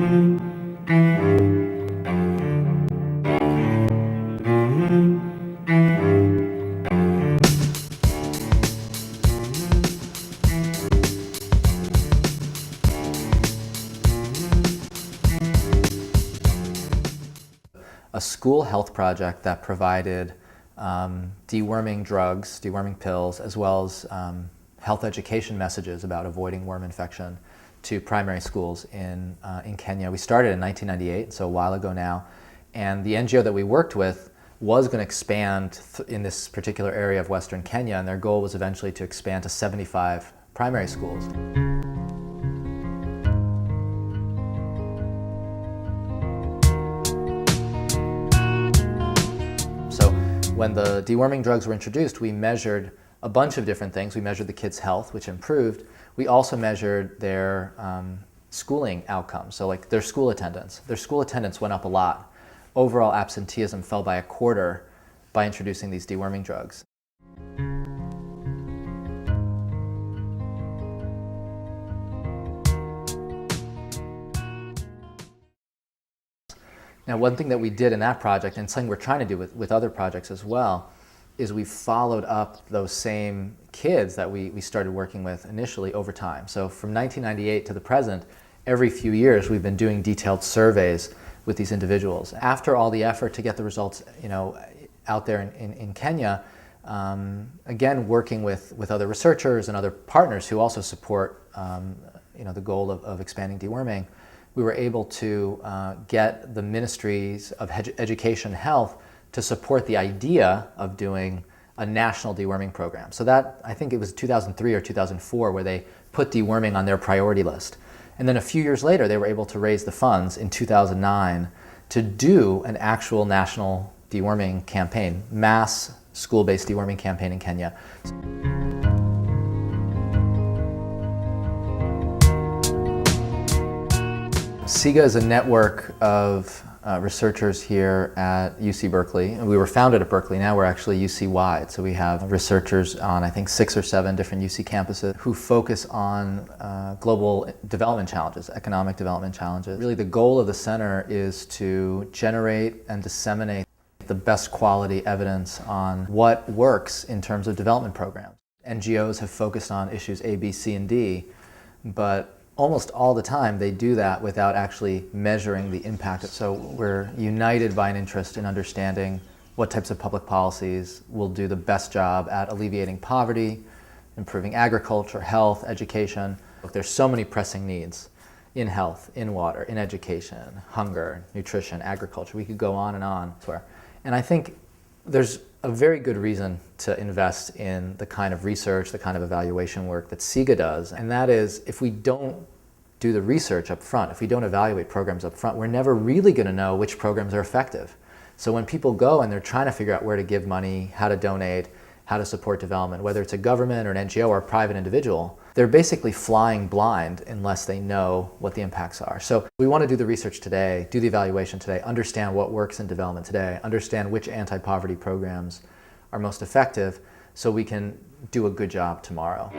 A school health project that provided deworming drugs, deworming pills, as well as health education messages about avoiding worm infection to primary schools in Kenya. We started in 1998, so a while ago now, and the NGO that we worked with was going to expand in this particular area of Western Kenya, and their goal was eventually to expand to 75 primary schools. When the deworming drugs were introduced, we measured a bunch of different things. We measured the kids' health, which improved. We also measured their schooling outcomes, so like their school attendance. Their school attendance went up a lot. Overall absenteeism fell by a quarter by introducing these deworming drugs. Now, one thing that we did in that project, and something we're trying to do with other projects as well, is we followed up those same kids that we started working with initially over time. So from 1998 to the present, every few years we've been doing detailed surveys with these individuals. After all the effort to get the results, out there in Kenya, again working with other researchers and other partners who also support the goal of expanding deworming, we were able to get the ministries of education and health to support the idea of doing a national deworming program. So that, I think it was 2003 or 2004, where they put deworming on their priority list. And then a few years later, they were able to raise the funds in 2009 to do an actual national deworming campaign, mass school-based deworming campaign in Kenya. SIGA is a network of researchers here at UC Berkeley. We were founded at Berkeley, now we're actually UC-wide. So we have researchers on, I think, 6 or 7 different UC campuses who focus on global development challenges, economic development challenges. Really the goal of the center is to generate and disseminate the best quality evidence on what works in terms of development programs. NGOs have focused on issues A, B, C, and D, but almost all the time they do that without actually measuring the impact. So we're united by an interest in understanding what types of public policies will do the best job at alleviating poverty, improving agriculture, health, education. There's so many pressing needs in health, in water, in education, hunger, nutrition, agriculture. We could go on and on. And I think there's a very good reason to invest in the kind of research, the kind of evaluation work that SIGA does. And that is, if we don't do the research up front, if we don't evaluate programs up front, we're never really going to know which programs are effective. So when people go and they're trying to figure out where to give money, how to donate, how to support development, whether it's a government or an NGO or a private individual, they're basically flying blind unless they know what the impacts are. So we want to do the research today, do the evaluation today, understand what works in development today, understand which anti-poverty programs are most effective so we can do a good job tomorrow.